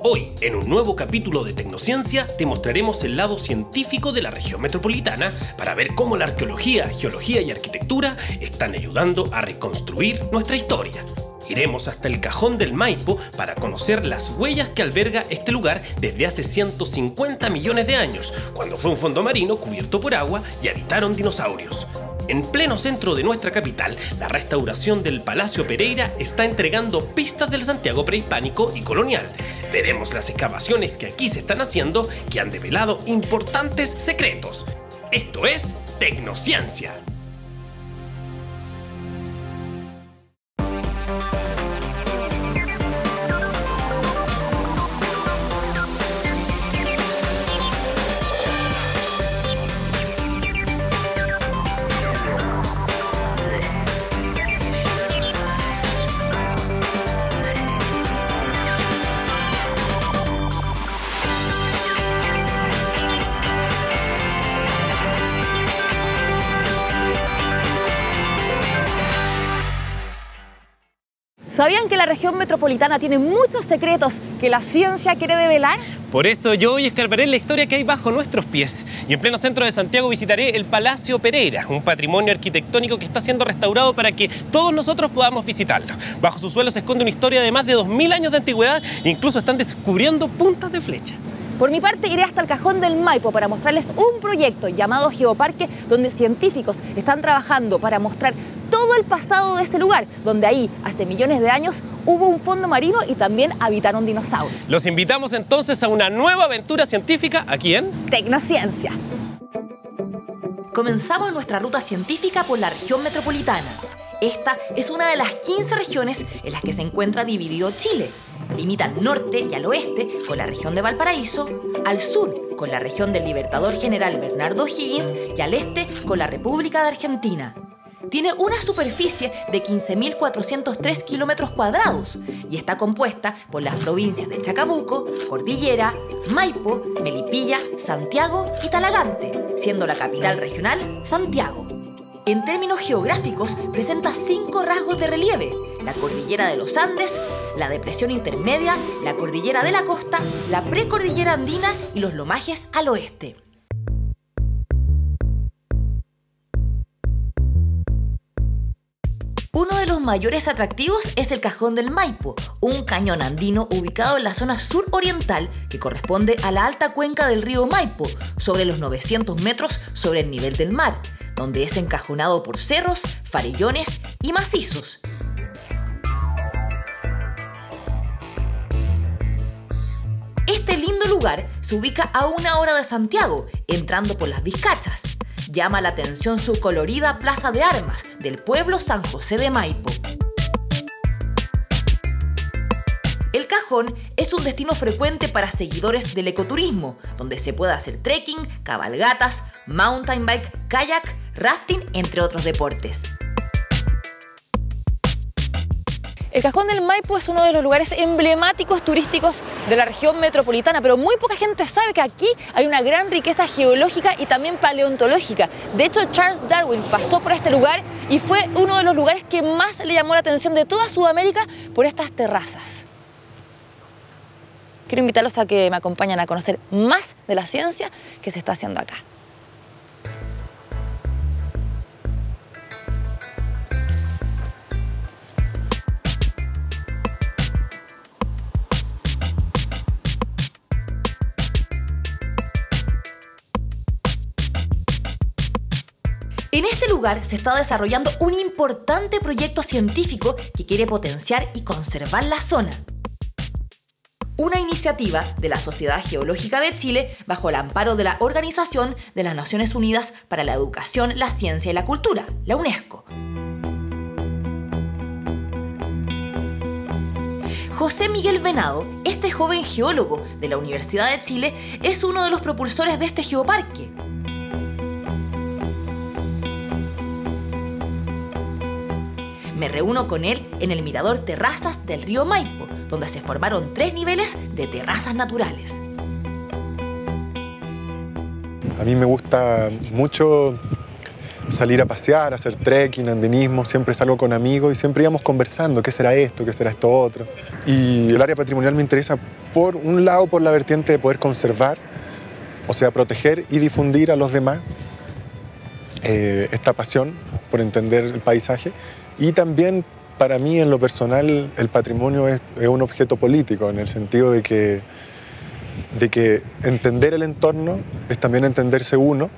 Hoy, en un nuevo capítulo de Tecnociencia, te mostraremos el lado científico de la región metropolitana para ver cómo la arqueología, geología y arquitectura están ayudando a reconstruir nuestra historia. Iremos hasta el Cajón del Maipo para conocer las huellas que alberga este lugar desde hace 150 millones de años, cuando fue un fondo marino cubierto por agua y habitaron dinosaurios. En pleno centro de nuestra capital, la restauración del Palacio Pereira está entregando pistas del Santiago prehispánico y colonial. Veremos las excavaciones que aquí se están haciendo que han develado importantes secretos. Esto es Tecnociencia. ¿Sabían que la región metropolitana tiene muchos secretos que la ciencia quiere develar? Por eso yo hoy escarbaré la historia que hay bajo nuestros pies. Y en pleno centro de Santiago visitaré el Palacio Pereira, un patrimonio arquitectónico que está siendo restaurado para que todos nosotros podamos visitarlo. Bajo su suelo se esconde una historia de más de 2000 años de antigüedad e incluso están descubriendo puntas de flecha. Por mi parte, iré hasta el Cajón del Maipo para mostrarles un proyecto llamado Geoparque, donde científicos están trabajando para mostrar todo el pasado de ese lugar, donde ahí, hace millones de años, hubo un fondo marino y también habitaron dinosaurios. Los invitamos entonces a una nueva aventura científica aquí en Tecnociencia. Comenzamos nuestra ruta científica por la región metropolitana. Esta es una de las 15 regiones en las que se encuentra dividido Chile. Limita al norte y al oeste con la región de Valparaíso, al sur con la región del Libertador General Bernardo O'Higgins y al este con la República de Argentina. Tiene una superficie de 15.403 kilómetros cuadrados y está compuesta por las provincias de Chacabuco, Cordillera, Maipo, Melipilla, Santiago y Talagante, siendo la capital regional Santiago. En términos geográficos, presenta 5 rasgos de relieve: la cordillera de los Andes, la depresión intermedia, la cordillera de la costa, la precordillera andina y los lomajes al oeste. Uno de los mayores atractivos es el Cajón del Maipo, un cañón andino ubicado en la zona suroriental que corresponde a la alta cuenca del río Maipo, sobre los 900 metros sobre el nivel del mar, donde es encajonado por cerros, farellones y macizos. Este lindo lugar se ubica a 1 hora de Santiago, entrando por las Vizcachas. Llama la atención su colorida plaza de armas del pueblo San José de Maipo. El Cajón es un destino frecuente para seguidores del ecoturismo, donde se puede hacer trekking, cabalgatas, mountain bike, kayak, rafting, entre otros deportes. El Cajón del Maipo es uno de los lugares emblemáticos turísticos de la región metropolitana, pero muy poca gente sabe que aquí hay una gran riqueza geológica y también paleontológica. De hecho, Charles Darwin pasó por este lugar y fue uno de los lugares que más le llamó la atención de toda Sudamérica por estas terrazas. Quiero invitarlos a que me acompañen a conocer más de la ciencia que se está haciendo acá. En este lugar se está desarrollando un importante proyecto científico que quiere potenciar y conservar la zona. Una iniciativa de la Sociedad Geológica de Chile bajo el amparo de la Organización de las Naciones Unidas para la Educación, la Ciencia y la Cultura, la UNESCO. José Miguel Venado, este joven geólogo de la Universidad de Chile, es uno de los propulsores de este geoparque. Me reúno con él en el mirador Terrazas del río Maipo, donde se formaron 3 niveles de terrazas naturales. A mí me gusta mucho salir a pasear, hacer trekking, andinismo, siempre salgo con amigos y siempre íbamos conversando, ¿qué será esto otro? Y el área patrimonial me interesa, por un lado, por la vertiente de poder conservar, o sea, proteger y difundir a los demás esta pasión por entender el paisaje, y también para mí, en lo personal, el patrimonio es un objeto político, en el sentido de que entender el entorno es también entenderse uno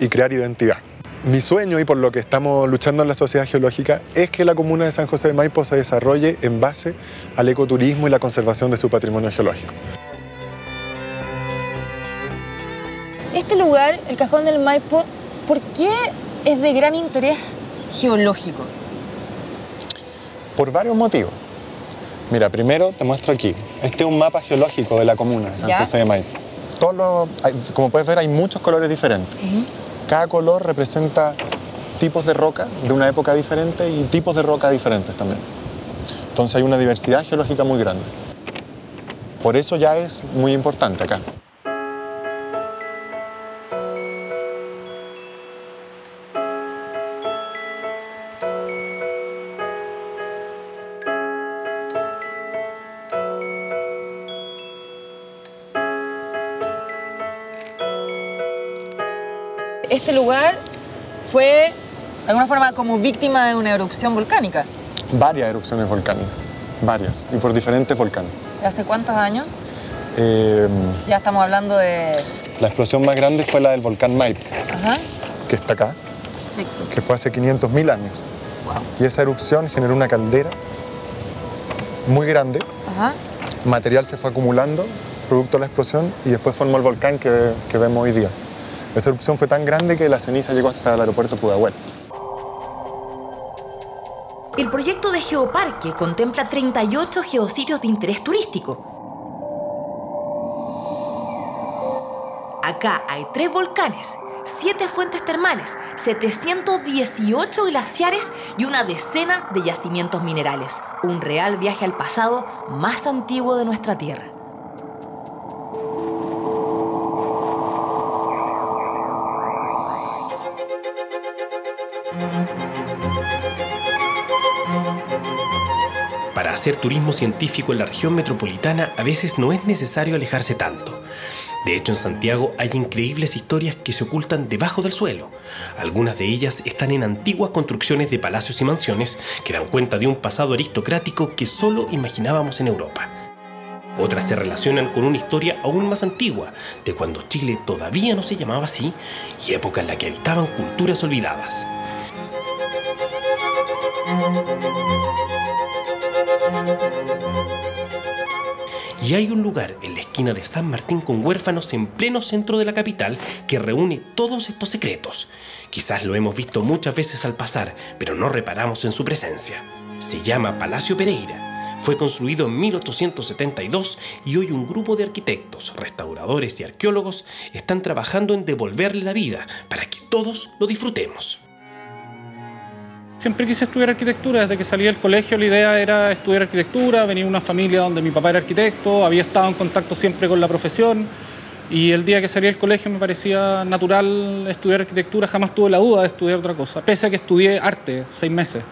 y crear identidad. Mi sueño, y por lo que estamos luchando en la Sociedad Geológica, es que la comuna de San José de Maipo se desarrolle en base al ecoturismo y la conservación de su patrimonio geológico. Este lugar, el Cajón del Maipo, ¿por qué es de gran interés geológico? Por varios motivos. Mira, primero te muestro aquí. Este es un mapa geológico de la comuna de San José de Maipo. Como puedes ver, hay muchos colores diferentes. Cada color representa tipos de roca de una época diferente y tipos de roca diferentes también. Entonces hay una diversidad geológica muy grande. Por eso ya es muy importante acá. Este lugar fue, de alguna forma, como víctima de una erupción volcánica. Varias erupciones volcánicas, varias, y por diferentes volcanes. ¿Hace cuántos años? Ya estamos hablando de... La explosión más grande fue la del volcán Maipo, que está acá, que fue hace 500.000 años. Wow. Y esa erupción generó una caldera muy grande. Material se fue acumulando, producto de la explosión, y después formó el volcán que vemos hoy día. Esa erupción fue tan grande que la ceniza llegó hasta el aeropuerto Pudahuel. El proyecto de Geoparque contempla 38 geositios de interés turístico. Acá hay 3 volcanes, 7 fuentes termales, 718 glaciares y una decena de yacimientos minerales. Un real viaje al pasado más antiguo de nuestra tierra. Para hacer turismo científico en la región metropolitana a veces no es necesario alejarse tanto. De hecho, en Santiago hay increíbles historias que se ocultan debajo del suelo. Algunas de ellas están en antiguas construcciones de palacios y mansiones que dan cuenta de un pasado aristocrático que solo imaginábamos en Europa. Otras se relacionan con una historia aún más antigua, de cuando Chile todavía no se llamaba así, y época en la que habitaban culturas olvidadas. Y hay un lugar en la esquina de San Martín con Huérfanos, en pleno centro de la capital, que reúne todos estos secretos. Quizás lo hemos visto muchas veces al pasar, pero no reparamos en su presencia. Se llama Palacio Pereira. Fue construido en 1872 y hoy un grupo de arquitectos, restauradores y arqueólogos están trabajando en devolverle la vida para que todos lo disfrutemos. Siempre quise estudiar arquitectura, desde que salí del colegio la idea era estudiar arquitectura, venía de una familia donde mi papá era arquitecto, había estado en contacto siempre con la profesión y el día que salí del colegio me parecía natural estudiar arquitectura, jamás tuve la duda de estudiar otra cosa, pese a que estudié arte 6 meses.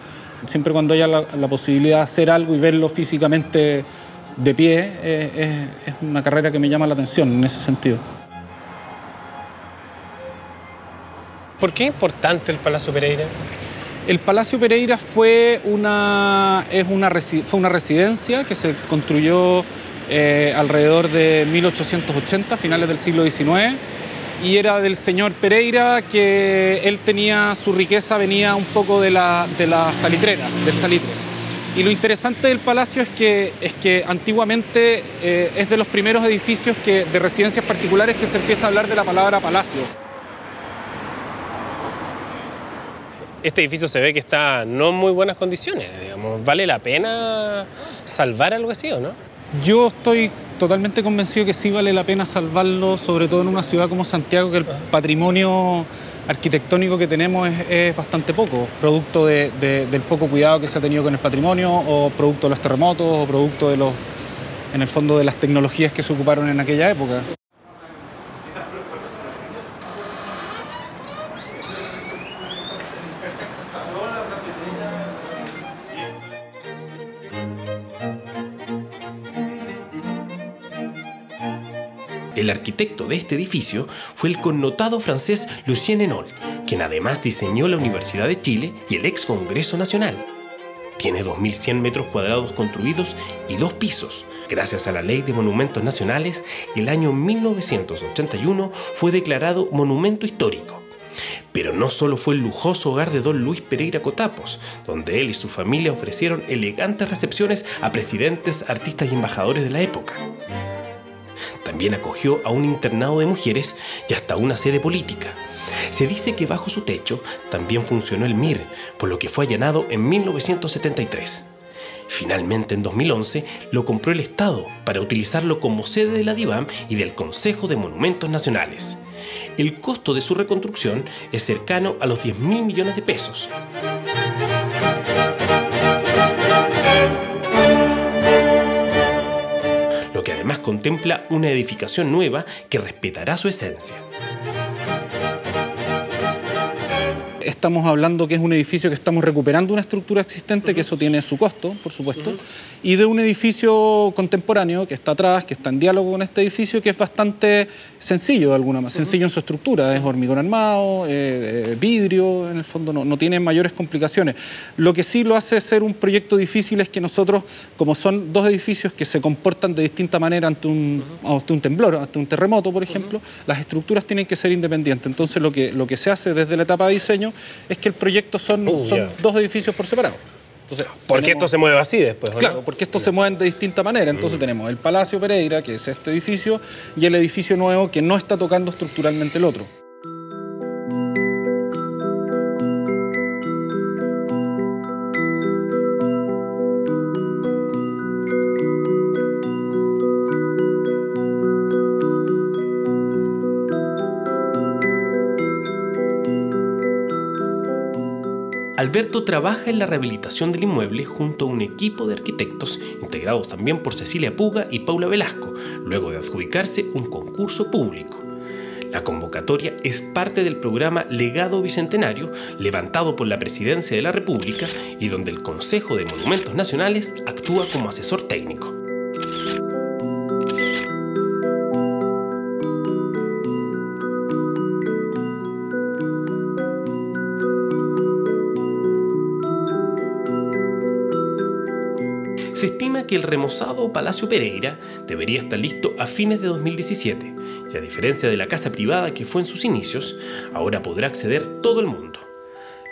Siempre cuando haya la posibilidad de hacer algo y verlo físicamente de pie, es una carrera que me llama la atención en ese sentido. ¿Por qué es importante el Palacio Pereira? El Palacio Pereira fue una residencia que se construyó alrededor de 1880, finales del siglo XIX, y era del señor Pereira, que él tenía su riqueza, venía un poco de la salitrera, del salitre. Y lo interesante del palacio es que antiguamente es de los primeros edificios de residencias particulares que se empieza a hablar de la palabra palacio. Este edificio se ve que está no en muy buenas condiciones, digamos. ¿Vale la pena salvar algo así o no? Yo estoy totalmente convencido que sí vale la pena salvarlo, sobre todo en una ciudad como Santiago, que el patrimonio arquitectónico que tenemos es bastante poco, producto del poco cuidado que se ha tenido con el patrimonio, o producto de los terremotos, o producto en el fondo, de las tecnologías que se ocuparon en aquella época. El arquitecto de este edificio fue el connotado francés Lucien Hénault, quien además diseñó la Universidad de Chile y el ex Congreso Nacional. Tiene 2.100 metros cuadrados construidos y 2 pisos. Gracias a la Ley de Monumentos Nacionales, el año 1981 fue declarado Monumento Histórico. Pero no solo fue el lujoso hogar de don Luis Pereira Cotapos, donde él y su familia ofrecieron elegantes recepciones a presidentes, artistas y embajadores de la época. También acogió a un internado de mujeres y hasta una sede política. Se dice que bajo su techo también funcionó el MIR, por lo que fue allanado en 1973. Finalmente, en 2011, lo compró el Estado para utilizarlo como sede de la DIVAM y del Consejo de Monumentos Nacionales. El costo de su reconstrucción es cercano a los 10.000 millones de pesos. Lo que además contempla una edificación nueva que respetará su esencia. Estamos hablando que es un edificio que estamos recuperando una estructura existente, que eso tiene su costo, por supuesto, y de un edificio contemporáneo que está atrás, que está en diálogo con este edificio, que es bastante sencillo de alguna manera, sencillo en su estructura, es hormigón armado, vidrio, en el fondo no tiene mayores complicaciones. Lo que sí lo hace ser un proyecto difícil es que nosotros, como son dos edificios que se comportan de distinta manera ante un temblor, ante un terremoto, por ejemplo, las estructuras tienen que ser independientes. Entonces lo que se hace desde la etapa de diseño es que el proyecto son dos edificios por separado. Entonces, porque esto se mueve así después, ¿no? Claro, porque estos se mueven de distinta manera. Entonces tenemos el Palacio Pereira, que es este edificio, y el edificio nuevo que no está tocando estructuralmente el otro. Alberto trabaja en la rehabilitación del inmueble junto a un equipo de arquitectos integrados también por Cecilia Puga y Paula Velasco, luego de adjudicarse un concurso público. La convocatoria es parte del programa Legado Bicentenario, levantado por la Presidencia de la República y donde el Consejo de Monumentos Nacionales actúa como asesor técnico. Se estima que el remozado Palacio Pereira debería estar listo a fines de 2017 y a diferencia de la casa privada que fue en sus inicios, ahora podrá acceder todo el mundo.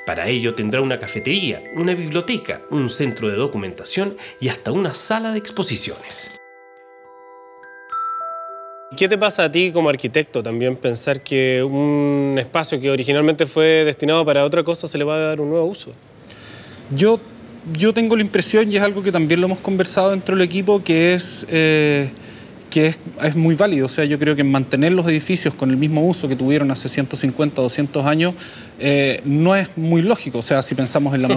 Para ello tendrá una cafetería, una biblioteca, un centro de documentación y hasta una sala de exposiciones. ¿Qué te pasa a ti como arquitecto también pensar que un espacio que originalmente fue destinado para otra cosa se le va a dar un nuevo uso? Yo tengo la impresión, y es algo que también lo hemos conversado dentro del equipo, que es muy válido. O sea, yo creo que mantener los edificios con el mismo uso que tuvieron hace 150, 200 años no es muy lógico. O sea, si pensamos en la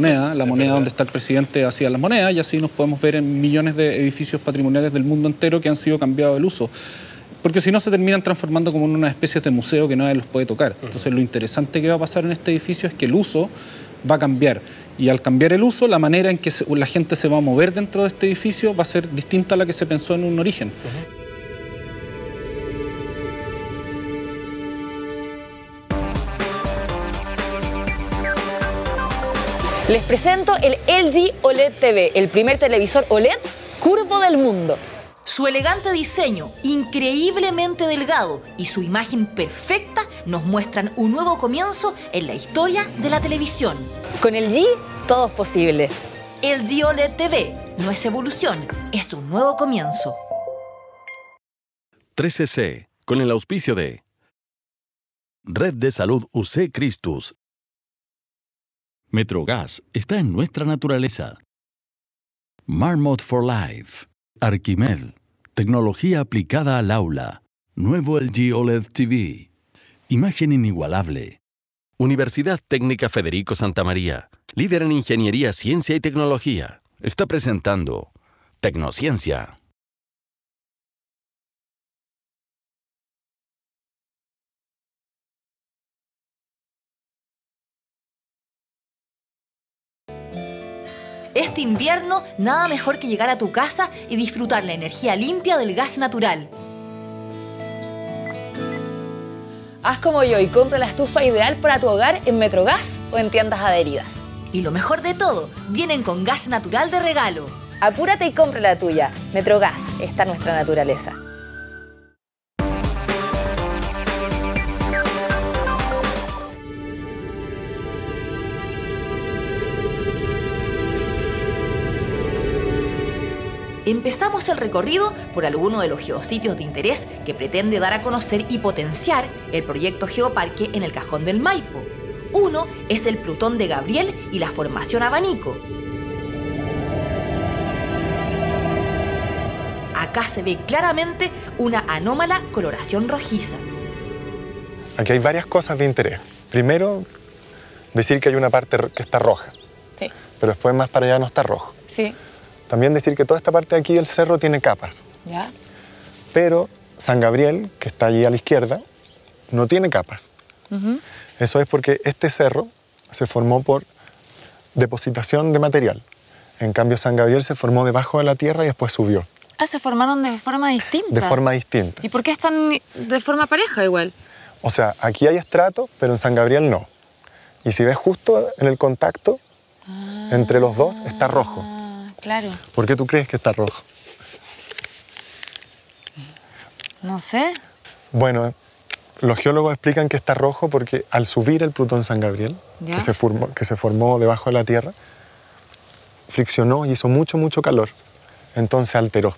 moneda donde está el presidente hacía las monedas, y así nos podemos ver en millones de edificios patrimoniales del mundo entero que han sido cambiados el uso. Porque si no se terminan transformando como en una especie de museo que nadie los puede tocar. Entonces lo interesante que va a pasar en este edificio es que el uso va a cambiar. Y al cambiar el uso, la manera en que la gente se va a mover dentro de este edificio va a ser distinta a la que se pensó en un origen. Les presento el LG OLED TV, el primer televisor OLED curvo del mundo. Su elegante diseño, increíblemente delgado y su imagen perfecta nos muestran un nuevo comienzo en la historia de la televisión. Con LG, todo es posible. LG OLED TV no es evolución, es un nuevo comienzo. 13C, con el auspicio de Red de Salud UC Christus. Metrogas está en nuestra naturaleza. Marmot for Life. Arquimed, tecnología aplicada al aula. Nuevo LG OLED TV. Imagen inigualable. Universidad Técnica Federico Santa María, líder en ingeniería, ciencia y tecnología, está presentando Tecnociencia. Este invierno, nada mejor que llegar a tu casa y disfrutar la energía limpia del gas natural. Haz como yo y compra la estufa ideal para tu hogar en Metrogas o en tiendas adheridas. Y lo mejor de todo, vienen con gas natural de regalo. Apúrate y compra la tuya. Metrogas, está nuestra naturaleza. Empezamos el recorrido por alguno de los geositios de interés que pretende dar a conocer y potenciar el proyecto Geoparque en el Cajón del Maipo. Uno es el Plutón de Gabriel y la Formación Abanico. Acá se ve claramente una anómala coloración rojiza. Aquí hay varias cosas de interés. Primero, decir que hay una parte que está roja. Sí. Pero después más para allá no está rojo. Sí. También decir que toda esta parte de aquí del cerro tiene capas. ¿Ya? Pero San Gabriel, que está allí a la izquierda, no tiene capas. Eso es porque este cerro se formó por depositación de material. En cambio, San Gabriel se formó debajo de la tierra y después subió. Ah, se formaron de forma distinta. De forma distinta. ¿Y por qué están de forma pareja igual? O sea, aquí hay estrato, pero en San Gabriel no. Y si ves justo en el contacto, entre los dos está rojo. Claro. ¿Por qué tú crees que está rojo? No sé. Bueno, los geólogos explican que está rojo porque al subir el Plutón San Gabriel, que se formó debajo de la Tierra, friccionó y hizo mucho, mucho calor. Entonces alteró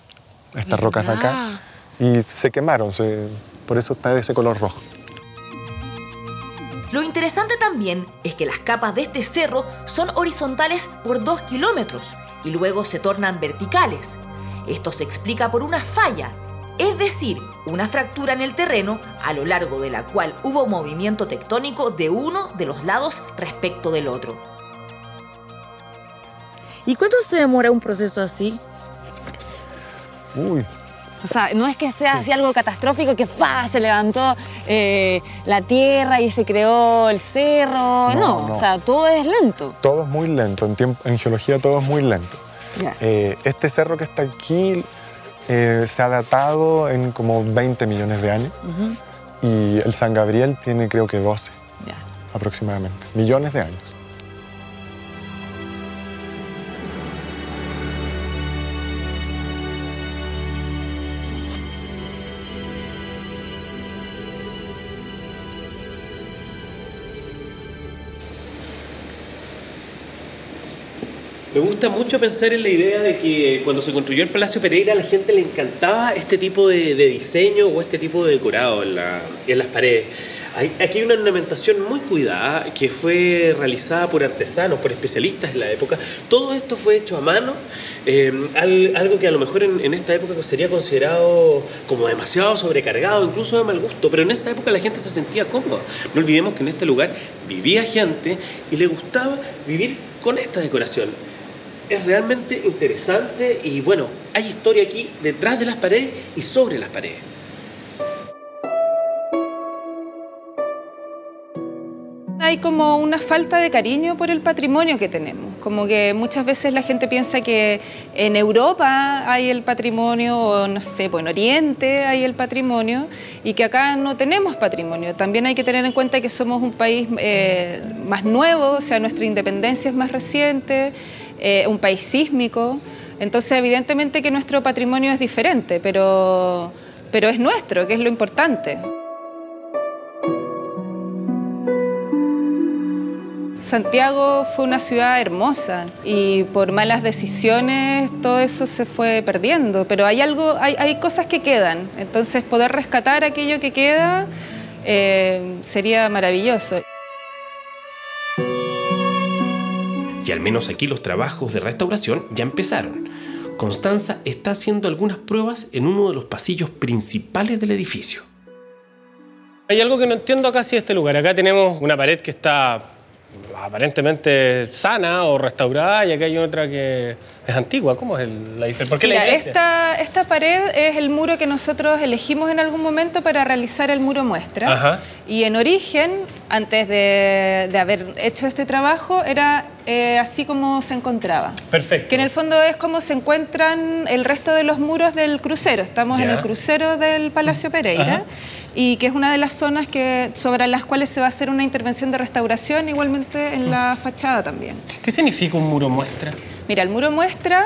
estas rocas acá y se quemaron. Por eso está de ese color rojo. Lo interesante también es que las capas de este cerro son horizontales por 2 kilómetros y luego se tornan verticales. Esto se explica por una falla, es decir, una fractura en el terreno a lo largo de la cual hubo movimiento tectónico de uno de los lados respecto del otro. ¿Y cuánto se demora un proceso así? Uy. O sea, no es que sea así algo catastrófico que se levantó la tierra y se creó el cerro. No, o sea, todo es lento. Todo es muy lento. En geología todo es muy lento. Yeah. Este cerro que está aquí se ha datado en como 20 millones de años. Y el San Gabriel tiene creo que 12 aproximadamente. Millones de años. Me gusta mucho pensar en la idea de que cuando se construyó el Palacio Pereira a la gente le encantaba este tipo de diseño o este tipo de decorado en las paredes. Aquí hay una ornamentación muy cuidada que fue realizada por artesanos, por especialistas en la época. Todo esto fue hecho a mano, algo que a lo mejor en esta época sería considerado como demasiado sobrecargado, incluso de mal gusto, pero en esa época la gente se sentía cómoda. No olvidemos que en este lugar vivía gente y le gustaba vivir con esta decoración. Es realmente interesante y bueno, hay historia aquí detrás de las paredes y sobre las paredes. Hay como una falta de cariño por el patrimonio que tenemos. Como que muchas veces la gente piensa que en Europa hay el patrimonio, o no sé, pues en Oriente hay el patrimonio, y que acá no tenemos patrimonio. También hay que tener en cuenta que somos un país más nuevo, o sea, nuestra independencia es más reciente, un país sísmico. Entonces, evidentemente que nuestro patrimonio es diferente, pero es nuestro, que es lo importante. Santiago fue una ciudad hermosa y por malas decisiones todo eso se fue perdiendo, pero hay cosas que quedan, entonces poder rescatar aquello que queda sería maravilloso. Y al menos aquí los trabajos de restauración ya empezaron. Constanza está haciendo algunas pruebas en uno de los pasillos principales del edificio. Hay algo que no entiendo acá de este lugar. Acá tenemos una pared que está aparentemente sana o restaurada y acá hay otra que es antigua. ¿Cómo es la diferencia? ¿Por qué la diferencia? Esta pared es el muro que nosotros elegimos en algún momento para realizar el muro muestra. Ajá. Y en origen antes de haber hecho este trabajo, era así como se encontraba. Perfecto. Que en el fondo es como se encuentran el resto de los muros del crucero. Estamos en el crucero del Palacio Pereira. Y que es una de las zonas sobre las cuales se va a hacer una intervención de restauración, igualmente en la fachada también. ¿Qué significa un muro muestra? Mira, el muro muestra,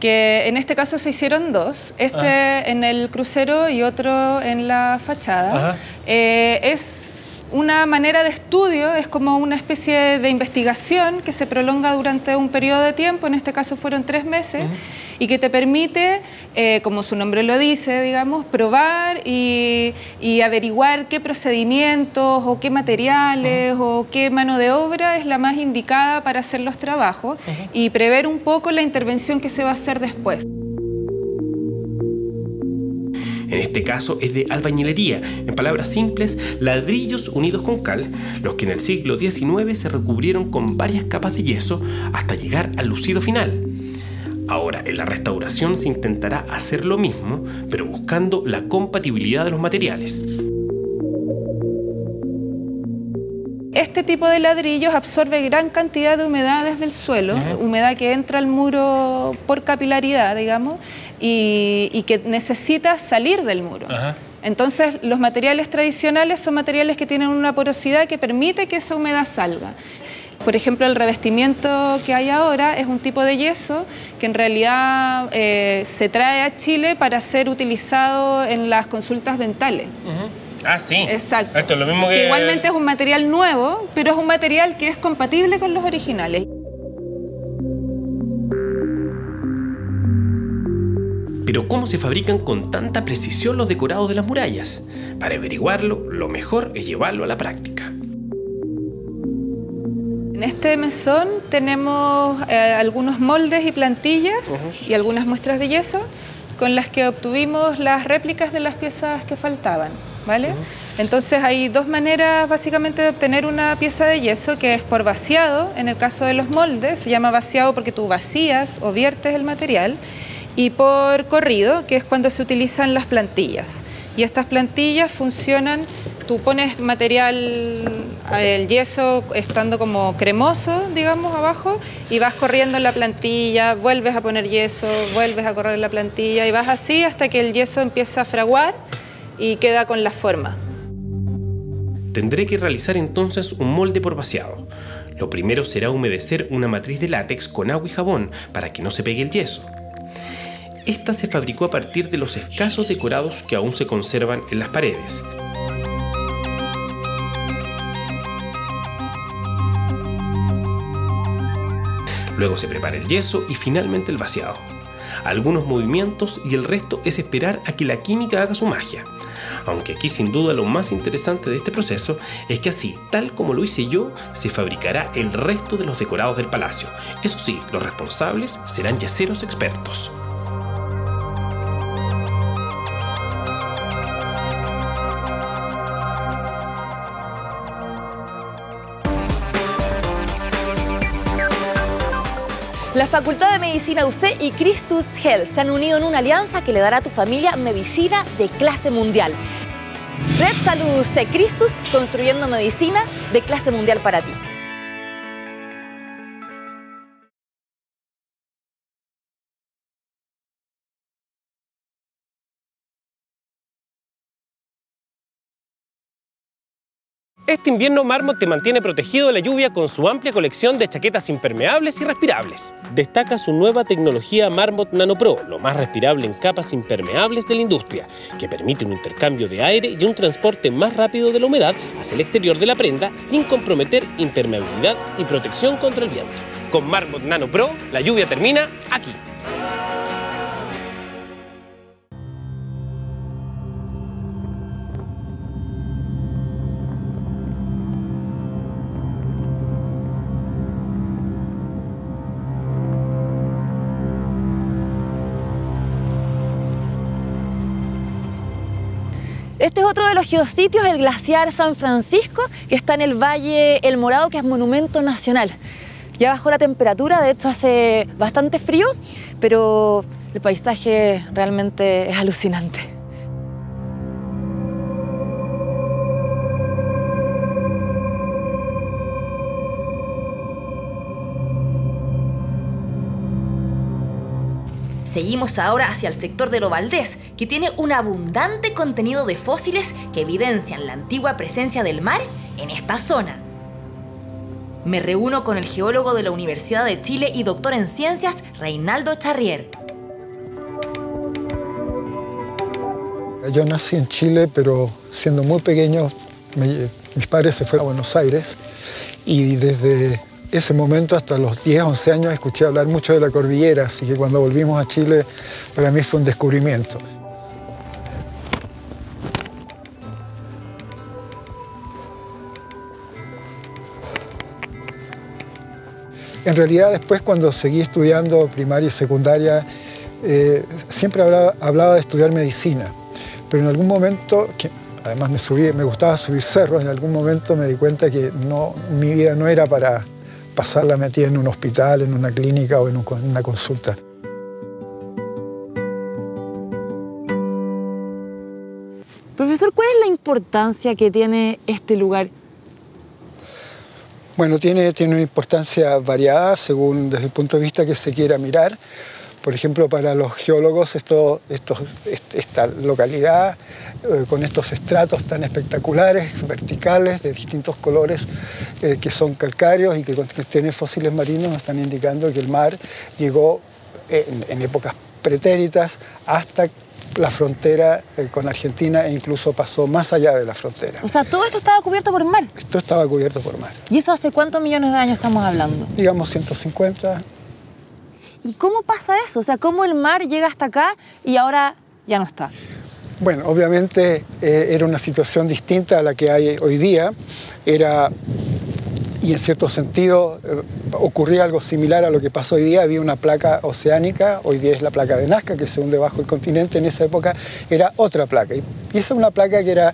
que en este caso se hicieron dos, en el crucero y otro en la fachada, es una manera de estudio, es como una especie de investigación que se prolonga durante un periodo de tiempo, en este caso fueron 3 meses, y que te permite, como su nombre lo dice, digamos, probar y averiguar qué procedimientos o qué materiales o qué mano de obra es la más indicada para hacer los trabajos y prever un poco la intervención que se va a hacer después. En este caso es de albañilería, en palabras simples, ladrillos unidos con cal, los que en el siglo XIX se recubrieron con varias capas de yeso hasta llegar al lucido final. Ahora, en la restauración se intentará hacer lo mismo, pero buscando la compatibilidad de los materiales. Este tipo de ladrillos absorbe gran cantidad de humedad desde el suelo, humedad que entra al muro por capilaridad, digamos, y que necesita salir del muro. Entonces, los materiales tradicionales son materiales que tienen una porosidad que permite que esa humedad salga. Por ejemplo, el revestimiento que hay ahora es un tipo de yeso que en realidad se trae a Chile para ser utilizado en las consultas dentales. Ah, sí. Exacto. Esto es lo mismo que igualmente es un material nuevo, pero es un material que es compatible con los originales. Pero ¿cómo se fabrican con tanta precisión los decorados de las murallas? Para averiguarlo, lo mejor es llevarlo a la práctica. En este mesón tenemos algunos moldes y plantillas y algunas muestras de yeso con las que obtuvimos las réplicas de las piezas que faltaban, ¿vale? Entonces hay dos maneras básicamente de obtener una pieza de yeso, que es por vaciado. En el caso de los moldes se llama vaciado porque tú vacías o viertes el material, y por corrido, que es cuando se utilizan las plantillas. Y estas plantillas funcionan, tú pones material, el yeso estando como cremoso, digamos, abajo, y vas corriendo en la plantilla, vuelves a poner yeso, vuelves a correr en la plantilla, y vas así hasta que el yeso empieza a fraguar y queda con la forma. Tendré que realizar entonces un molde por vaciado. Lo primero será humedecer una matriz de látex con agua y jabón para que no se pegue el yeso. Esta se fabricó a partir de los escasos decorados que aún se conservan en las paredes. Luego se prepara el yeso y finalmente el vaciado. Algunos movimientos y el resto es esperar a que la química haga su magia. Aunque aquí sin duda lo más interesante de este proceso es que así, tal como lo hice yo, se fabricará el resto de los decorados del palacio. Eso sí, los responsables serán yeseros expertos. La Facultad de Medicina UC y Christus Health se han unido en una alianza que le dará a tu familia medicina de clase mundial. Red Salud UC Christus, construyendo medicina de clase mundial para ti. Este invierno Marmot te mantiene protegido de la lluvia con su amplia colección de chaquetas impermeables y respirables. Destaca su nueva tecnología Marmot Nano Pro, lo más respirable en capas impermeables de la industria, que permite un intercambio de aire y un transporte más rápido de la humedad hacia el exterior de la prenda sin comprometer impermeabilidad y protección contra el viento. Con Marmot Nano Pro, la lluvia termina aquí. Este es otro de los geositios, el glaciar San Francisco, que está en el Valle El Morado, que es monumento nacional. Ya bajó la temperatura, de hecho hace bastante frío, pero el paisaje realmente es alucinante. . Seguimos ahora hacia el sector de Lo Valdés, que tiene un abundante contenido de fósiles que evidencian la antigua presencia del mar en esta zona. Me reúno con el geólogo de la Universidad de Chile y doctor en ciencias, Reinaldo Charrier. Yo nací en Chile, pero siendo muy pequeño, mis padres se fueron a Buenos Aires y desde ese momento hasta los 10, 11 años escuché hablar mucho de la cordillera, así que cuando volvimos a Chile para mí fue un descubrimiento. En realidad después cuando seguí estudiando primaria y secundaria, siempre hablaba de estudiar medicina. Pero en algún momento, que además me gustaba subir cerros, en algún momento me di cuenta que mi vida no era para pasarla metida en un hospital, en una clínica o en una consulta. Profesor, ¿cuál es la importancia que tiene este lugar? Bueno, tiene una importancia variada según desde el punto de vista que se quiera mirar. Por ejemplo, para los geólogos esta localidad con estos estratos tan espectaculares, verticales, de distintos colores, que son calcáreos y que tienen fósiles marinos, nos están indicando que el mar llegó en épocas pretéritas hasta la frontera con Argentina e incluso pasó más allá de la frontera. O sea, todo esto estaba cubierto por mar. Esto estaba cubierto por mar. ¿Y eso hace cuántos millones de años estamos hablando? Digamos 150. ¿Y cómo pasa eso? O sea, ¿cómo el mar llega hasta acá y ahora ya no está? Bueno, obviamente era una situación distinta a la que hay hoy día. Y en cierto sentido ocurría algo similar a lo que pasó hoy día. Había una placa oceánica, hoy día es la placa de Nazca, que se hunde bajo el continente. En esa época era otra placa. Y esa es una placa que era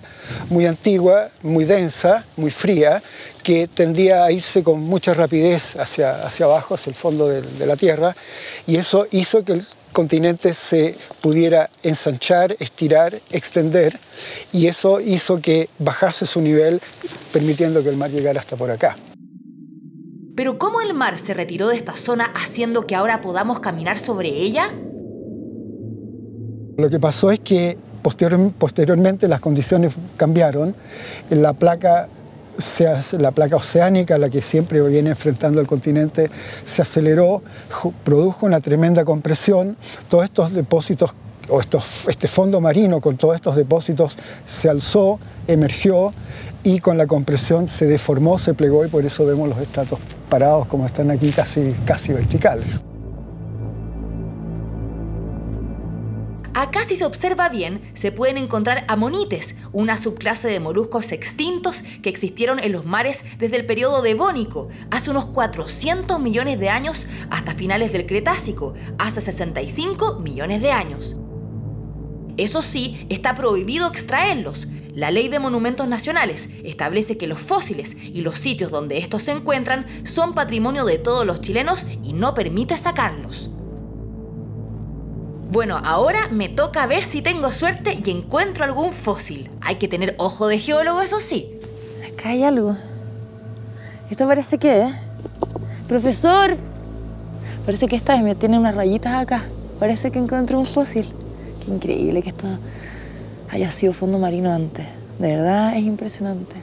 muy antigua, muy densa, muy fría, que tendía a irse con mucha rapidez hacia abajo, hacia el fondo de la Tierra. Y eso hizo que el continente se pudiera ensanchar, estirar, extender. Y eso hizo que bajase su nivel, permitiendo que el mar llegara hasta por acá. ¿Pero cómo el mar se retiró de esta zona haciendo que ahora podamos caminar sobre ella? Lo que pasó es que posteriormente las condiciones cambiaron. La placa oceánica, la que siempre viene enfrentando el continente, se aceleró, produjo una tremenda compresión. Todos estos depósitos, o este fondo marino con todos estos depósitos se alzó, emergió y con la compresión se deformó, se plegó y por eso vemos los estratos parados como están aquí casi verticales. Acá, si se observa bien, se pueden encontrar amonites, una subclase de moluscos extintos que existieron en los mares desde el periodo devónico, hace unos 400 millones de años hasta finales del Cretácico, hace 65 millones de años. Eso sí, está prohibido extraerlos. La Ley de Monumentos Nacionales establece que los fósiles y los sitios donde estos se encuentran son patrimonio de todos los chilenos y no permite sacarlos. Bueno, ahora me toca ver si tengo suerte y encuentro algún fósil. Hay que tener ojo de geólogo, eso sí. Acá hay algo. ¿Esto parece qué, Profesor, parece que esta tiene unas rayitas acá. Parece que encontré un fósil. Qué increíble que esto haya sido fondo marino antes. De verdad es impresionante.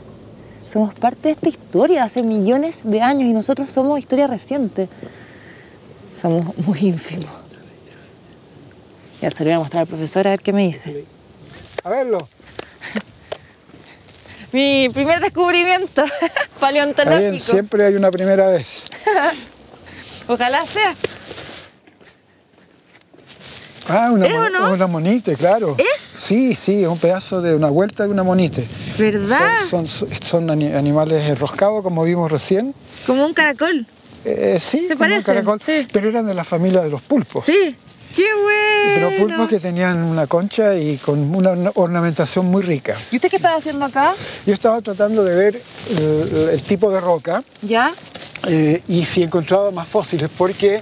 Somos parte de esta historia hace millones de años y nosotros somos historia reciente. Somos muy ínfimos. Ya se lo voy a mostrar al profesor a ver qué me dice. A verlo. Mi primer descubrimiento paleontológico. Está bien, siempre hay una primera vez. Ojalá sea. Ah, una monite, claro. ¿Es? Sí, es un pedazo de una vuelta de una monite. ¿Verdad? Son animales enroscados, como vimos recién. Como un caracol. Sí, ¿Se como parecen? un caracol, sí. Pero eran de la familia de los pulpos. Sí. ¡Qué bueno! Pero pulpos que tenían una concha y con una ornamentación muy rica. ¿Y usted qué estaba haciendo acá? Yo estaba tratando de ver el tipo de roca. ¿Ya? Y si encontraba más fósiles, porque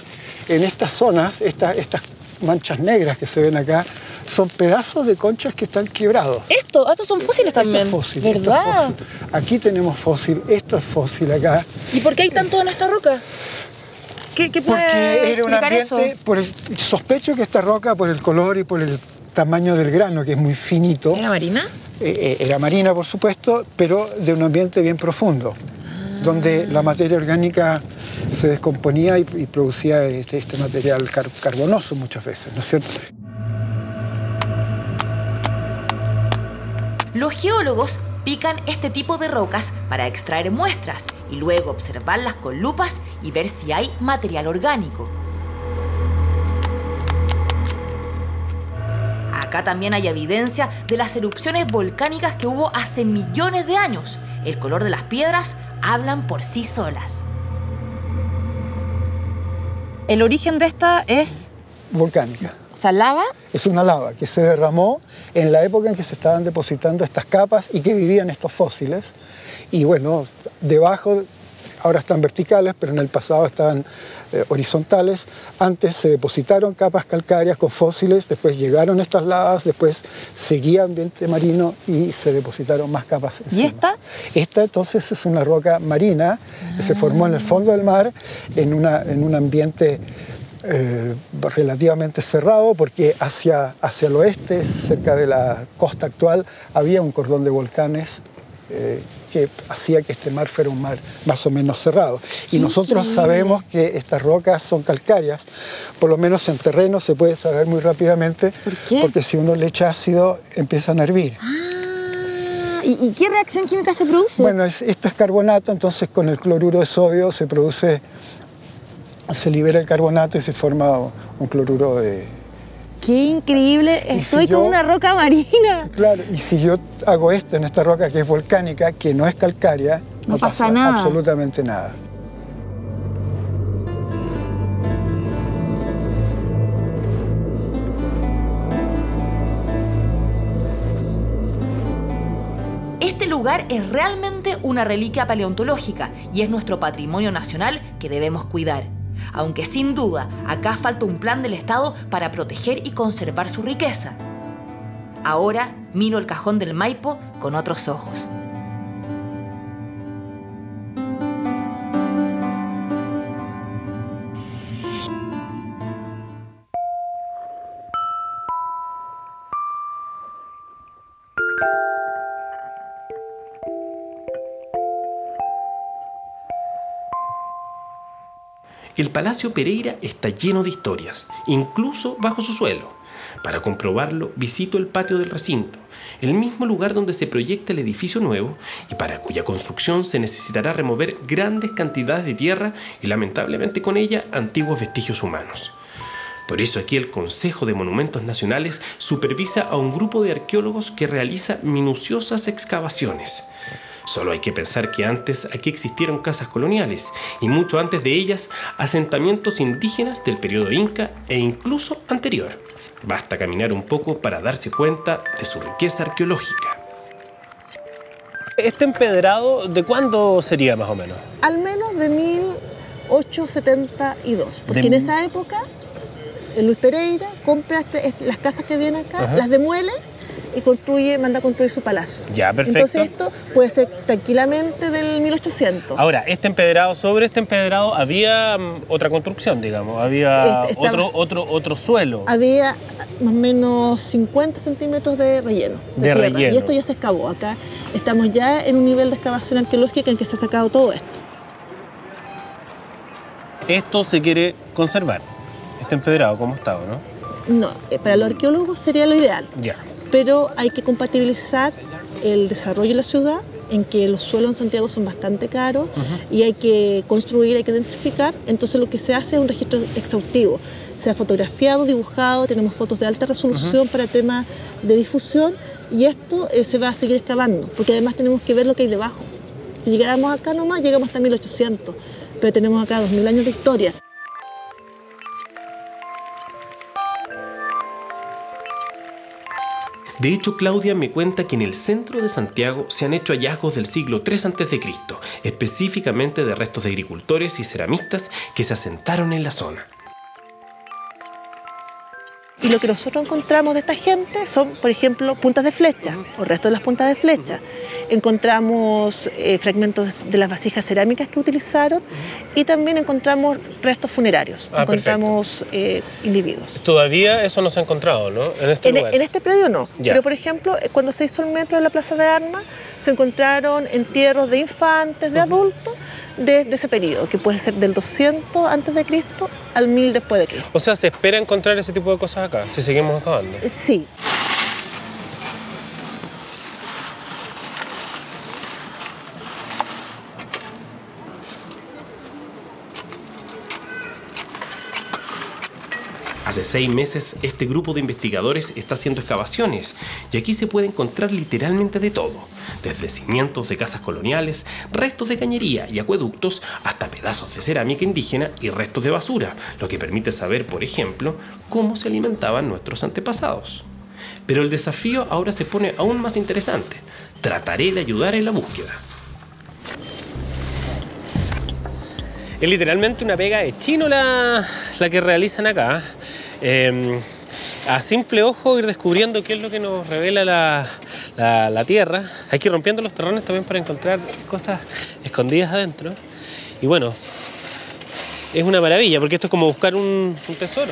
en estas zonas, estas manchas negras que se ven acá, son pedazos de conchas que están quebrados. Estos son fósiles también. Esto es fósil, ¿Verdad? Esto es fósil. Aquí tenemos fósil, esto es fósil acá. ¿Y por qué hay tanto en esta roca? ¿Qué puede Porque era un explicar ambiente, sospecho que esta roca, por el color y por el tamaño del grano, que es muy finito. ¿Era marina? Era marina, por supuesto, pero de un ambiente bien profundo, donde la materia orgánica se descomponía y producía este material carbonoso muchas veces, ¿no es cierto? Los geólogos pican este tipo de rocas para extraer muestras y luego observarlas con lupas y ver si hay material orgánico. Acá también hay evidencia de las erupciones volcánicas que hubo hace millones de años. El color de las piedras hablan por sí solas. El origen de esta es... Volcánica. O sea, lava. Es una lava que se derramó en la época en que se estaban depositando estas capas y que vivían estos fósiles. Y bueno, debajo, ahora están verticales, pero en el pasado estaban horizontales. Antes se depositaron capas calcáreas con fósiles, después llegaron estas lavas, después seguía ambiente marino y se depositaron más capas encima. ¿Y esta? Esta entonces es una roca marina que se formó en el fondo del mar en un ambiente relativamente cerrado, porque hacia el oeste, cerca de la costa actual, había un cordón de volcanes que hacía que este mar fuera un mar más o menos cerrado. Y nosotros sabemos que estas rocas son calcáreas, por lo menos en terreno se puede saber muy rápidamente. ¿Por qué? Porque si uno le echa ácido empiezan a hervir. ¿Y qué reacción química se produce? Bueno, esto es carbonato, entonces con el cloruro de sodio se libera el carbonato y se forma un cloruro de... ¡Qué increíble! Estoy con una roca marina. Claro, y si yo hago esto en esta roca que es volcánica, que no es calcárea, no pasa nada. Absolutamente nada. Este lugar es realmente una reliquia paleontológica y es nuestro patrimonio nacional que debemos cuidar. Aunque sin duda, acá falta un plan del Estado para proteger y conservar su riqueza. Ahora miro el Cajón del Maipo con otros ojos. El Palacio Pereira está lleno de historias, incluso bajo su suelo. Para comprobarlo, visito el patio del recinto, el mismo lugar donde se proyecta el edificio nuevo y para cuya construcción se necesitará remover grandes cantidades de tierra y lamentablemente con ella antiguos vestigios humanos. Por eso aquí el Consejo de Monumentos Nacionales supervisa a un grupo de arqueólogos que realiza minuciosas excavaciones. Solo hay que pensar que antes aquí existieron casas coloniales y mucho antes de ellas asentamientos indígenas del periodo inca e incluso anterior. Basta caminar un poco para darse cuenta de su riqueza arqueológica. ¿Este empedrado de cuándo sería más o menos? Al menos de 1872, porque en esa época Luis Pereira compra las casas que vienen acá, las demuele y manda a construir su palacio. Ya, perfecto. Entonces esto puede ser tranquilamente del 1800. Ahora, sobre este empedrado había otra construcción, digamos, había otro suelo. Había más o menos 50 centímetros de relleno. De relleno. Y esto ya se excavó. Acá estamos ya en un nivel de excavación arqueológica en que se ha sacado todo esto. Esto se quiere conservar, este empedrado como estaba, ¿no? No, para los arqueólogos sería lo ideal. Ya. Pero hay que compatibilizar el desarrollo de la ciudad, en que los suelos en Santiago son bastante caros y hay que construir, hay que densificar. Entonces lo que se hace es un registro exhaustivo. Se ha fotografiado, dibujado, tenemos fotos de alta resolución para temas de difusión y esto se va a seguir excavando, porque además tenemos que ver lo que hay debajo. Si llegáramos acá nomás, llegamos hasta 1800, pero tenemos acá 2000 años de historia. De hecho, Claudia me cuenta que en el centro de Santiago se han hecho hallazgos del siglo III a.C., específicamente de restos de agricultores y ceramistas que se asentaron en la zona. Y lo que nosotros encontramos de esta gente son, por ejemplo, puntas de flecha, o restos de las puntas de flecha. encontramos fragmentos de las vasijas cerámicas que utilizaron y también encontramos restos funerarios, encontramos individuos. Todavía eso no se ha encontrado, ¿no? En este lugar. En este predio no, Ya. pero por ejemplo, cuando se hizo el metro de la Plaza de Armas, se encontraron entierros de infantes, de adultos, de ese periodo, que puede ser del 200 antes de Cristo al 1000 después de Cristo. O sea, ¿se espera encontrar ese tipo de cosas acá, si seguimos excavando? Sí. Hace 6 meses, este grupo de investigadores está haciendo excavaciones y aquí se puede encontrar literalmente de todo, desde cimientos de casas coloniales, restos de cañería y acueductos, hasta pedazos de cerámica indígena y restos de basura, lo que permite saber, por ejemplo, cómo se alimentaban nuestros antepasados. Pero el desafío ahora se pone aún más interesante. Trataré de ayudar en la búsqueda. Es literalmente una pega de chino la que realizan acá. A simple ojo ir descubriendo qué es lo que nos revela la tierra. Hay que ir rompiendo los terrones también para encontrar cosas escondidas adentro. Y bueno, es una maravilla porque esto es como buscar un tesoro.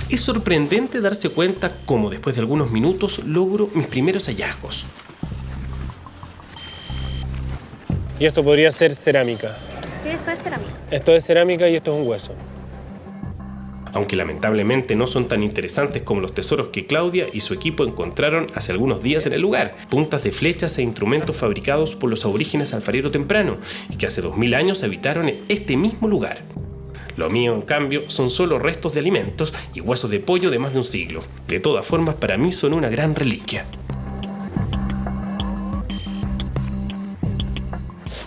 Es sorprendente darse cuenta cómo después de algunos minutos logro mis primeros hallazgos. Y esto podría ser cerámica. Sí, eso es cerámica. Esto es cerámica y esto es un hueso. Aunque lamentablemente no son tan interesantes como los tesoros que Claudia y su equipo encontraron hace algunos días en el lugar. Puntas de flechas e instrumentos fabricados por los aborígenes alfarero temprano y que hace 2000 años habitaron en este mismo lugar. Lo mío, en cambio, son solo restos de alimentos y huesos de pollo de más de un siglo. De todas formas, para mí son una gran reliquia.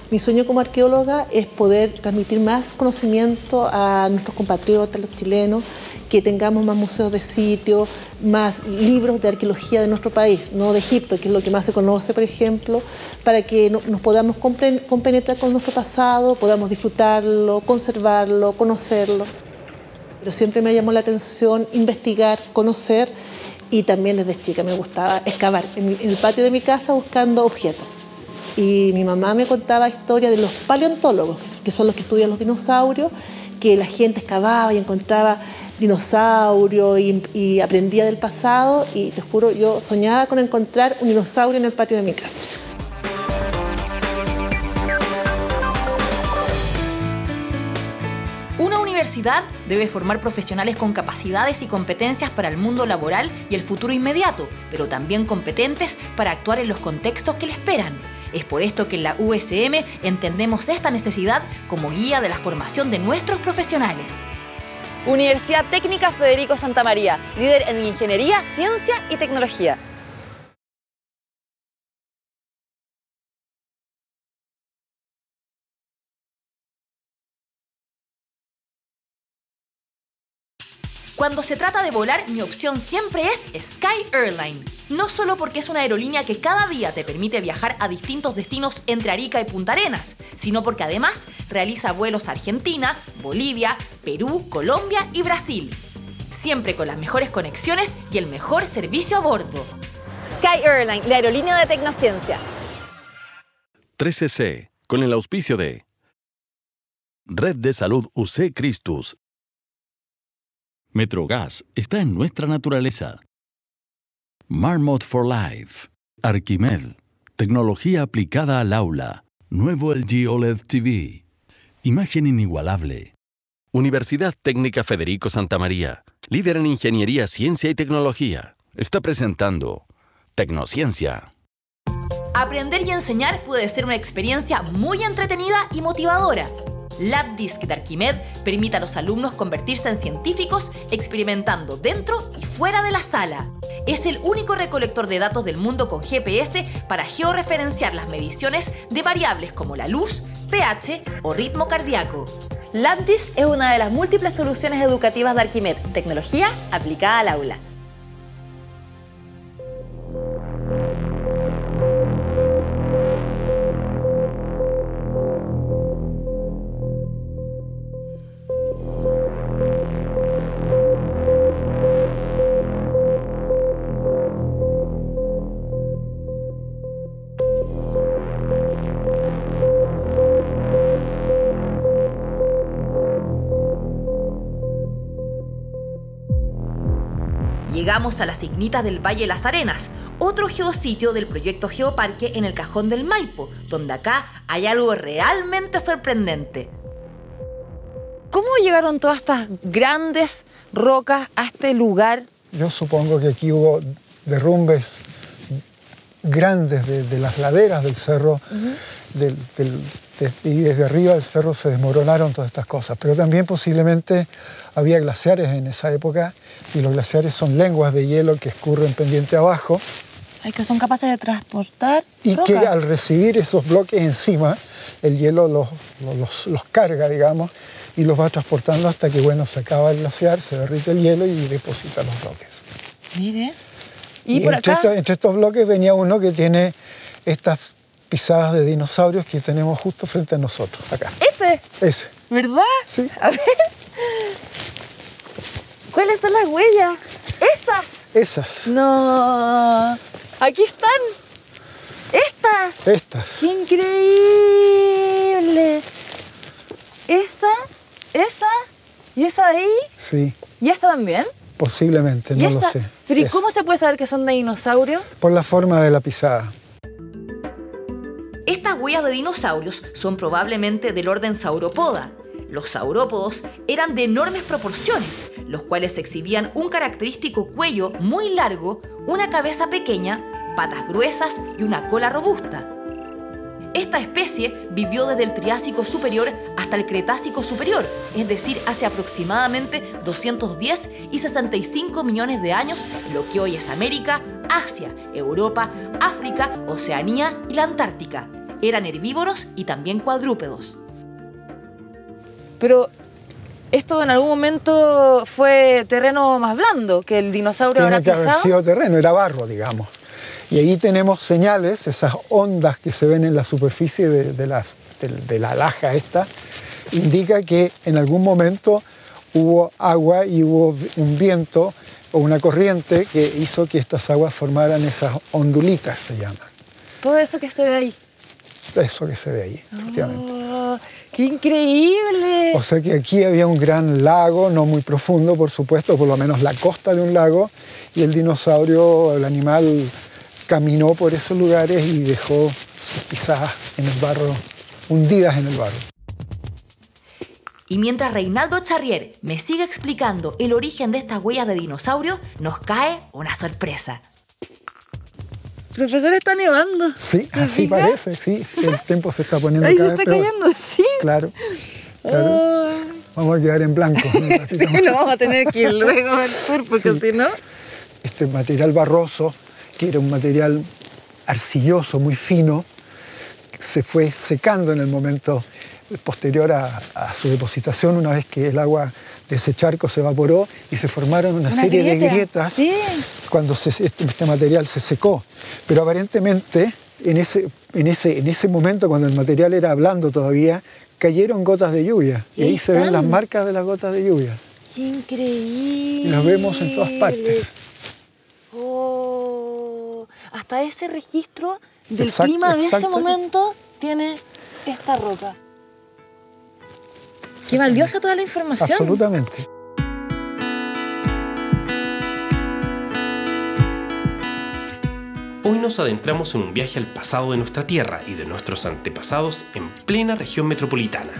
Mi sueño como arqueóloga es poder transmitir más conocimiento a nuestros compatriotas, los chilenos, que tengamos más museos de sitio, más libros de arqueología de nuestro país, no de Egipto, que es lo que más se conoce, por ejemplo, para que nos podamos compenetrar con nuestro pasado, podamos disfrutarlo, conservarlo, conocerlo. Pero siempre me llamó la atención investigar, conocer, y también desde chica me gustaba excavar en el patio de mi casa buscando objetos. Y mi mamá me contaba historias de los paleontólogos, que son los que estudian los dinosaurios, que la gente excavaba y encontraba dinosaurios y aprendía del pasado, y te juro, yo soñaba con encontrar un dinosaurio en el patio de mi casa. Una universidad debe formar profesionales con capacidades y competencias para el mundo laboral y el futuro inmediato, pero también competentes para actuar en los contextos que le esperan. Es por esto que en la USM entendemos esta necesidad como guía de la formación de nuestros profesionales. Universidad Técnica Federico Santa María, líder en ingeniería, ciencia y tecnología. Cuando se trata de volar, mi opción siempre es Sky Airline. No solo porque es una aerolínea que cada día te permite viajar a distintos destinos entre Arica y Punta Arenas, sino porque además realiza vuelos a Argentina, Bolivia, Perú, Colombia y Brasil. Siempre con las mejores conexiones y el mejor servicio a bordo. Sky Airline, la aerolínea de Tecnociencia. 13C, con el auspicio de Red de Salud UC Christus. Metrogas está en nuestra naturaleza. Marmot for Life. Arquimed. Tecnología aplicada al aula. Nuevo LG OLED TV. Imagen inigualable. Universidad Técnica Federico Santa María. Líder en ingeniería, ciencia y tecnología. Está presentando Tecnociencia. Aprender y enseñar puede ser una experiencia muy entretenida y motivadora. LabDisc de Arquimed permite a los alumnos convertirse en científicos experimentando dentro y fuera de la sala. Es el único recolector de datos del mundo con GPS para georreferenciar las mediciones de variables como la luz, pH o ritmo cardíaco. LabDisc es una de las múltiples soluciones educativas de Arquimed, tecnología aplicada al aula. llegamos a las Ignitas del Valle de las Arenas, otro geositio del proyecto Geoparque en el Cajón del Maipo, donde acá hay algo realmente sorprendente. ¿Cómo llegaron todas estas grandes rocas a este lugar? Yo supongo que aquí hubo derrumbes grandes de las laderas del cerro, y desde arriba del cerro se desmoronaron todas estas cosas. Pero también posiblemente había glaciares en esa época, y los glaciares son lenguas de hielo que escurren pendiente abajo. Ay, que son capaces de transportar y roca. Que al recibir esos bloques encima, el hielo los carga, digamos, y los va transportando hasta que, bueno, se acaba el glaciar, se derrite el hielo y deposita los bloques. Mire. Y por acá... entre estos bloques venía uno que tiene estas pisadas de dinosaurios que tenemos justo frente a nosotros, acá. ¿Este? Ese. ¿Verdad? Sí. A ver. ¿Cuáles son las huellas? ¿Esas? Esas. No. Aquí están. Estas. ¡Qué increíble! Esa y esa de ahí. Sí. ¿Y esa también? Posiblemente, no lo sé. ¿Pero y cómo se puede saber que son de dinosaurios? Por la forma de la pisada. Estas huellas de dinosaurios son probablemente del orden Sauropoda. Los saurópodos eran de enormes proporciones, los cuales exhibían un característico cuello muy largo, una cabeza pequeña, patas gruesas y una cola robusta. Esta especie vivió desde el Triásico superior hasta el Cretácico superior, es decir, hace aproximadamente 210 y 65 millones de años, lo que hoy es América, Asia, Europa, África, Oceanía y la Antártica. Eran herbívoros y también cuadrúpedos. Pero esto en algún momento fue terreno más blando que el dinosaurio habrá pisado. Tiene que haber sido terreno, era barro, digamos. Y ahí tenemos señales, esas ondas que se ven en la superficie de la laja esta, indica que en algún momento hubo agua y hubo un viento o una corriente que hizo que estas aguas formaran esas ondulitas, se llaman. Todo eso que se ve ahí. Eso que se ve ahí, efectivamente. Oh, ¡qué increíble! O sea que aquí había un gran lago, no muy profundo, por supuesto, por lo menos la costa de un lago, y el dinosaurio, el animal, caminó por esos lugares y dejó sus pisadas en el barro, hundidas en el barro. Y mientras Reinaldo Charrier me sigue explicando el origen de estas huellas de dinosaurio, nos cae una sorpresa. Profesor, está nevando. Sí, así parece, sí. El tiempo se está poniendo cada vez peor. Ahí se está cayendo, sí. Claro. Oh. Vamos a quedar en blanco. Sí, lo vamos a tener que ir luego al sur, porque si no... Este material barroso, que era un material arcilloso, muy fino, se fue secando en el momento posterior a su depositación, una vez que el agua de ese charco se evaporó y se formaron una serie de grietas cuando este material se secó. Pero aparentemente en ese momento, cuando el material era blando todavía, cayeron gotas de lluvia. Y ahí se ven las marcas de las gotas de lluvia. ¡Qué increíble! Y las vemos en todas partes. Oh, hasta ese registro del clima de ese momento tiene esta roca. ¡Qué valiosa toda la información! Absolutamente. Hoy nos adentramos en un viaje al pasado de nuestra tierra y de nuestros antepasados en plena región metropolitana.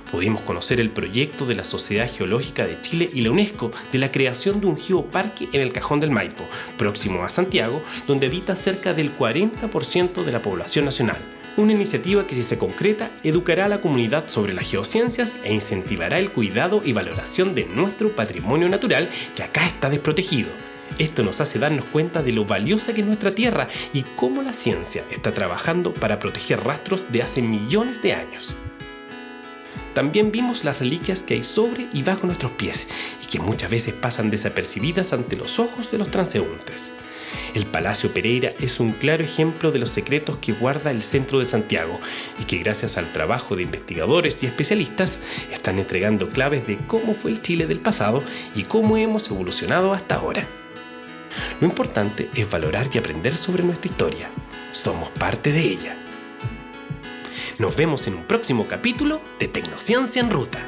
Pudimos conocer el proyecto de la Sociedad Geológica de Chile y la UNESCO de la creación de un geoparque en el Cajón del Maipo, próximo a Santiago, donde habita cerca del 40% de la población nacional. Una iniciativa que, si se concreta, educará a la comunidad sobre las geociencias e incentivará el cuidado y valoración de nuestro patrimonio natural que acá está desprotegido. Esto nos hace darnos cuenta de lo valiosa que es nuestra tierra y cómo la ciencia está trabajando para proteger rastros de hace millones de años. También vimos las reliquias que hay sobre y bajo nuestros pies y que muchas veces pasan desapercibidas ante los ojos de los transeúntes. El Palacio Pereira es un claro ejemplo de los secretos que guarda el centro de Santiago y que, gracias al trabajo de investigadores y especialistas, están entregando claves de cómo fue el Chile del pasado y cómo hemos evolucionado hasta ahora. Lo importante es valorar y aprender sobre nuestra historia. Somos parte de ella. Nos vemos en un próximo capítulo de Tecnociencia en Ruta.